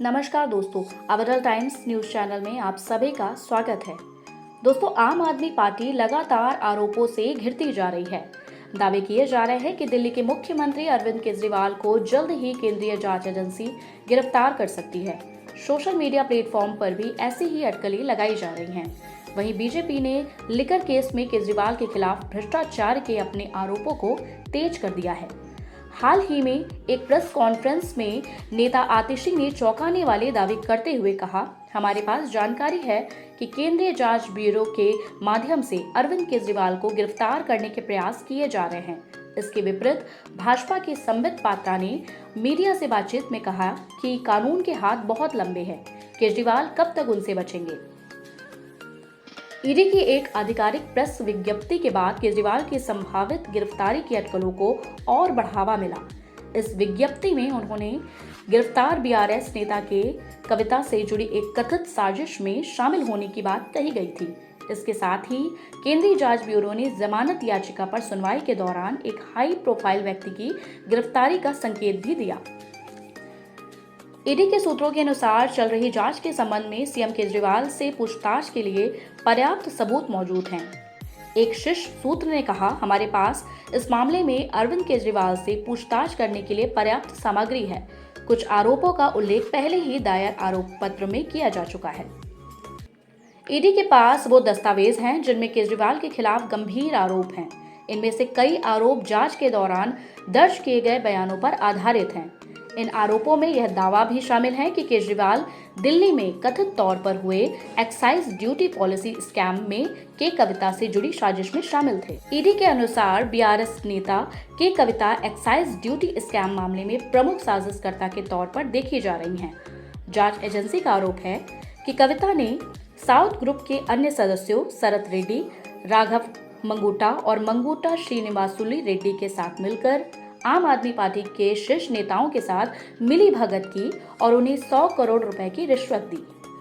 नमस्कार दोस्तों, अवरल times news channel में आप सभी का स्वागत है। दोस्तों, आम आदमी पार्टी लगातार आरोपों से घिरती जा रही है। दावे किए जा रहे हैं कि दिल्ली के मुख्यमंत्री अरविंद केजरीवाल को जल्द ही केंद्रीय जांच एजेंसी गिरफ्तार कर सकती है। सोशल मीडिया प्लेटफॉर्म पर भी ऐसी ही अटकलें लगाई जा रही हैं। वहीं बीजेपी ने लिकर केस में केजरीवाल के खिलाफ भ्रष्टाचार के अपने आरोपों को तेज कर दिया है। हाल ही में एक प्रेस कॉन्फ्रेंस में नेता आतिशी ने चौंकाने वाले दावे करते हुए कहा, हमारे पास जानकारी है कि केंद्रीय जांच ब्यूरो के माध्यम से अरविंद केजरीवाल को गिरफ्तार करने के प्रयास किए जा रहे हैं। इसके विपरीत भाजपा के संबित पात्रा ने मीडिया से बातचीत में कहा कि कानून के हाथ बहुत लंबे हैं, केजरीवाल कब तक उनसे बचेंगे। ईडी की एक आधिकारिक प्रेस विज्ञप्ति के बाद केजरीवाल की संभावित गिरफ्तारी की अटकलों को और बढ़ावा मिला। इस विज्ञप्ति में उन्होंने गिरफ्तार बीआरएस नेता के कविता से जुड़ी एक कथित साजिश में शामिल होने की बात कही गई थी। इसके साथ ही केंद्रीय जांच ब्यूरो ने जमानत याचिका पर सुनवाई के दौरान एक हाई प्रोफाइल व्यक्ति की गिरफ्तारी का संकेत भी दिया। ईडी के सूत्रों के अनुसार चल रही जांच के संबंध में सीएम केजरीवाल से पूछताछ के लिए पर्याप्त सबूत मौजूद हैं। एक शीर्ष सूत्र ने कहा, हमारे पास इस मामले में अरविंद केजरीवाल से पूछताछ करने के लिए पर्याप्त सामग्री है। कुछ आरोपों का उल्लेख पहले ही दायर आरोप पत्र में किया जा चुका है। ईडी के पास वो दस्तावेज हैं जिनमें केजरीवाल के खिलाफ गंभीर आरोप हैं। इनमें से कई आरोप जांच के दौरान दर्ज किए गए बयानों पर आधारित हैं। इन आरोपों में यह दावा भी शामिल है कि केजरीवाल दिल्ली में कथित तौर पर हुए एक्साइज ड्यूटी पॉलिसी स्कैम में के कविता से जुड़ी साजिश में शामिल थे। ईडी के अनुसार बीआरएस नेता के कविता एक्साइज ड्यूटी स्कैम मामले में प्रमुख साजिशकर्ता के तौर पर देखी जा रही हैं। जांच एजेंसी का आरोप है कि कविता ने साउथ ग्रुप के अन्य सदस्यों शरत रेड्डी, राघव मंगूटा और मंगूटा श्रीनिवासुलु रेड्डी के साथ मिलकर आम आदमी पार्टी के शीर्ष नेताओं के साथ मिली भगत की और उन्हें 100 करोड़ रुपए की रिश्वत दी।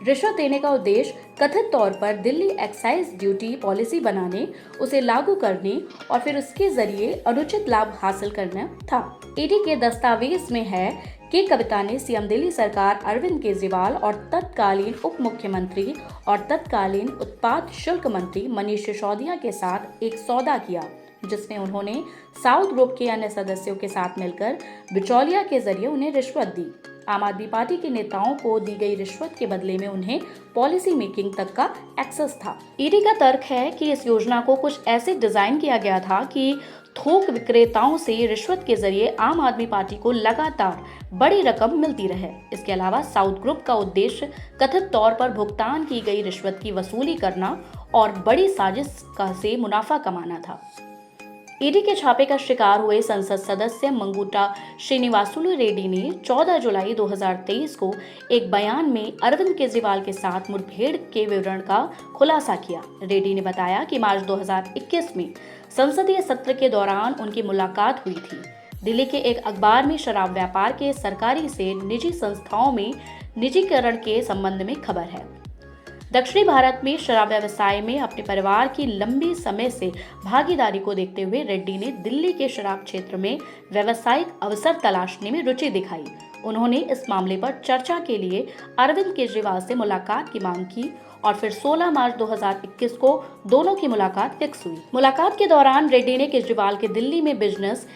रिश्वत देने का उद्देश्य कथित तौर पर दिल्ली एक्साइज ड्यूटी पॉलिसी बनाने, उसे लागू करने और फिर उसके जरिए अनुचित लाभ हासिल करना था। ईडी के दस्तावेज में है कि कविता ने सीएम दिल्ली सरकार अरविंद केजरीवाल और तत्कालीन उप मुख्यमंत्री और तत्कालीन उत्पाद शुल्क मंत्री मनीष सिसोदिया के साथ एक सौदा किया, जिसमें उन्होंने साउथ ग्रुप के अन्य सदस्यों के साथ मिलकर बिचौलिया के जरिए उन्हें रिश्वत दी। आम आदमी पार्टी के नेताओं को दी गई रिश्वत के बदले में उन्हें पॉलिसी मेकिंग तक का एक्सेस था। ईडी का तर्क है कि इस योजना को कुछ ऐसे डिजाइन किया गया था कि थोक विक्रेताओं से रिश्वत के जरिए आम आदमी पार्टी को लगातार बड़ी रकम मिलती रहे। इसके अलावा साउथ ग्रुप का उद्देश्य कथित तौर पर भुगतान की गई रिश्वत की वसूली करना और बड़ी साजिश से मुनाफा कमाना था। ईडी के छापे का शिकार हुए संसद सदस्य मंगूटा श्रीनिवासुलु रेड्डी ने 14 जुलाई 2023 को एक बयान में अरविंद केजरीवाल के साथ मुठभेड़ के विवरण का खुलासा किया। रेड्डी ने बताया कि मार्च 2021 में संसदीय सत्र के दौरान उनकी मुलाकात हुई थी। दिल्ली के एक अखबार में शराब व्यापार के सरकारी से निजी संस्थाओं में निजीकरण के संबंध में खबर है। दक्षिणी भारत में शराब व्यवसाय में अपने परिवार की लंबी समय से भागीदारी को देखते हुए रेड्डी ने दिल्ली के शराब क्षेत्र में व्यावसायिक अवसर तलाशने में रुचि दिखाई। उन्होंने इस मामले पर चर्चा के लिए अरविंद केजरीवाल से मुलाकात की मांग की और फिर 16 मार्च 2021 को दोनों की मुलाकात फिक्स हुई। मुलाकात के दौरान रेड्डी ने केजरीवाल के दिल्ली में बिजनेस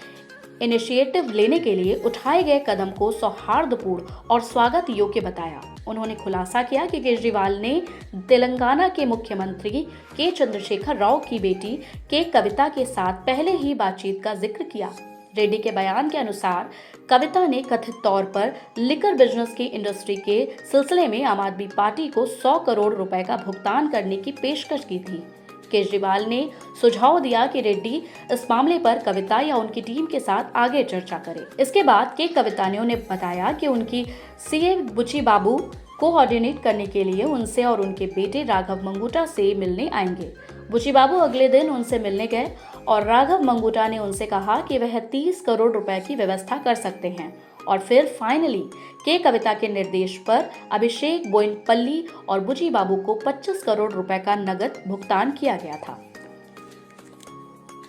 इनिशिएटिव लेने के लिए उठाए गए कदम को सौहार्दपूर्ण और स्वागत योग्य बताया। उन्होंने खुलासा किया कि केजरीवाल ने तेलंगाना के मुख्यमंत्री के चंद्रशेखर राव की बेटी के कविता के साथ पहले ही बातचीत का जिक्र किया। रेड्डी के बयान के अनुसार कविता ने कथित तौर पर लिकर बिजनेस की इंडस्ट्री के सिलसिले में आम आदमी पार्टी को 100 करोड़ रुपए का भुगतान करने की पेशकश की थी। केजरीवाल ने सुझाव दिया कि रेड्डी इस मामले पर कविता या उनकी टीम के साथ आगे चर्चा करे। इसके बाद के कविता ने उन्हें बताया कि उनकी सीए बुची बाबू कोऑर्डिनेट करने के लिए उनसे और उनके बेटे राघव मंगूटा से मिलने आएंगे। बुची बाबू अगले दिन उनसे मिलने गए और राघव मंगूटा ने उनसे कहा कि वह 30 करोड़ रुपए की व्यवस्था कर सकते हैं और फिर फाइनली के कविता के निर्देश पर अभिषेक बोइनपल्ली और बुची बाबू को 25 करोड़ रुपए का नगद भुगतान किया गया था।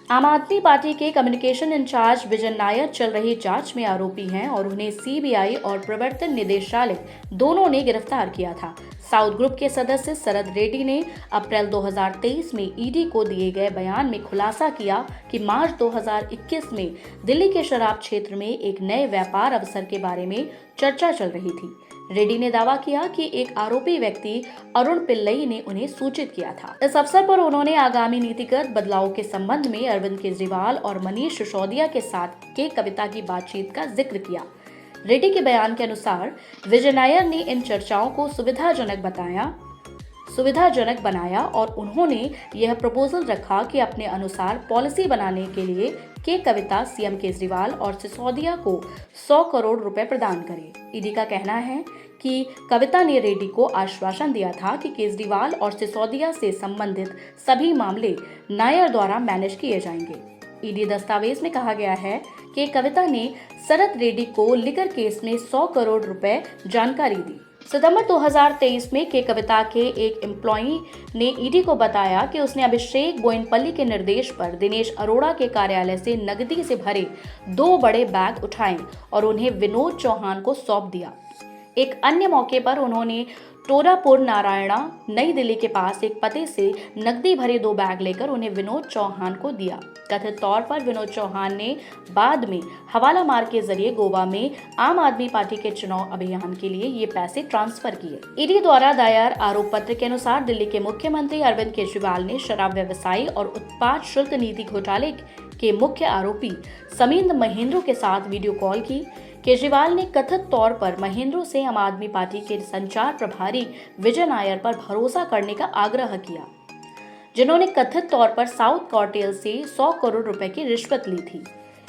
आम आदमी पार्टी के कम्युनिकेशन इंचार्ज विजय नायर चल रही जांच में आरोपी हैं और उन्हें सीबीआई और प्रवर्तन निदेशालय दोनों ने गिरफ्तार किया था। साउथ ग्रुप के सदस्य शरद रेड्डी ने अप्रैल 2023 में ईडी को दिए गए बयान में खुलासा किया कि मार्च 2021 में दिल्ली के शराब क्षेत्र में एक नए व्यापार अवसर के बारे में चर्चा चल रही थी। रेड्डी ने दावा किया कि एक आरोपी व्यक्ति अरुण पिल्लई ने उन्हें सूचित किया था। इस अवसर पर उन्होंने आगामी नीतिगत बदलाव के संबंध में अरविंद केजरीवाल और मनीष सिसोदिया के साथ के कविता की बातचीत का जिक्र किया। रेड्डी के बयान के अनुसार विजय नायर ने इन चर्चाओं को सुविधाजनक बनाया और उन्होंने यह प्रपोजल रखा कि अपने अनुसार पॉलिसी बनाने के लिए के कविता सीएम केजरीवाल और सिसोदिया को 100 करोड़ रुपए प्रदान करे। ईडी का कहना है कि कविता ने रेड्डी को आश्वासन दिया था कि केजरीवाल और सिसोदिया से संबंधित सभी मामले नायर द्वारा मैनेज किए जाएंगे। ईडी दस्तावेज में कहा गया है कि कविता ने शरद रेड्डी को लिकर केस में 100 करोड़ रुपए जानकारी दी। सितंबर 2023 में के कविता के एक एम्प्लॉई ने ईडी को बताया कि उसने अभिषेक बोयनपल्ली के निर्देश पर दिनेश अरोड़ा के कार्यालय से नकदी से भरे 2 बड़े बैग उठाए और उन्हें विनोद चौहान को सौंप दिया। एक अन्य मौके पर उन्होंने टोरापुर नारायणा नई दिल्ली के पास एक पते से नकदी भरे 2 बैग लेकर उन्हें विनोद चौहान को दिया। कथित तौर पर विनोद चौहान ने बाद में हवाला मार्ग के जरिए गोवा में आम आदमी पार्टी के चुनाव अभियान के लिए ये पैसे ट्रांसफर किए। ईडी द्वारा दायर आरोप पत्र के अनुसार दिल्ली के मुख्यमंत्री अरविंद केजरीवाल ने शराब व्यवसायी और उत्पाद शुल्क नीति घोटाले के मुख्य आरोपी समींद्र महेंद्र के साथ वीडियो कॉल की। केजरीवाल ने कथित तौर पर महेंद्र से आम आदमी पार्टी के संचार प्रभारी विजय नायर पर भरोसा करने का आग्रह किया, जिन्होंने कथित तौर पर साउथ कॉर्टेल से 100 करोड़ रुपए की रिश्वत ली थी।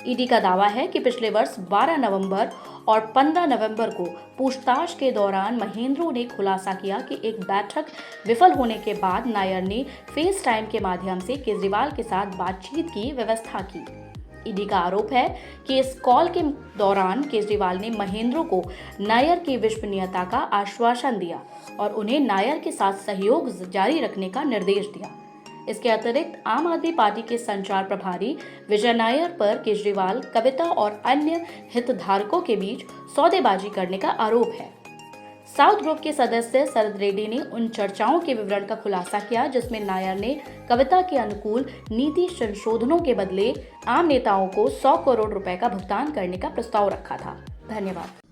ईडी का दावा है कि पिछले वर्ष 12 नवंबर और 15 नवंबर को पूछताछ के दौरान महेंद्र ने खुलासा किया कि एक बैठक विफल होने के बाद नायर ने फेस टाइम के माध्यम से केजरीवाल के साथ बातचीत की व्यवस्था की। ईडी का आरोप है कि इस कॉल के दौरान केजरीवाल ने महेंद्र को नायर की विश्वसनीयता का आश्वासन दिया और उन्हें नायर के साथ सहयोग जारी रखने का निर्देश दिया। इसके अतिरिक्त आम आदमी पार्टी के संचार प्रभारी विजय नायर पर केजरीवाल, कविता और अन्य हितधारकों के बीच सौदेबाजी करने का आरोप है। साउथ ग्रुप के सदस्य शरद रेड्डी ने उन चर्चाओं के विवरण का खुलासा किया जिसमें नायर ने कविता के अनुकूल नीति संशोधनों के बदले आम नेताओं को 100 करोड़ रुपए का भुगतान करने का प्रस्ताव रखा था। धन्यवाद।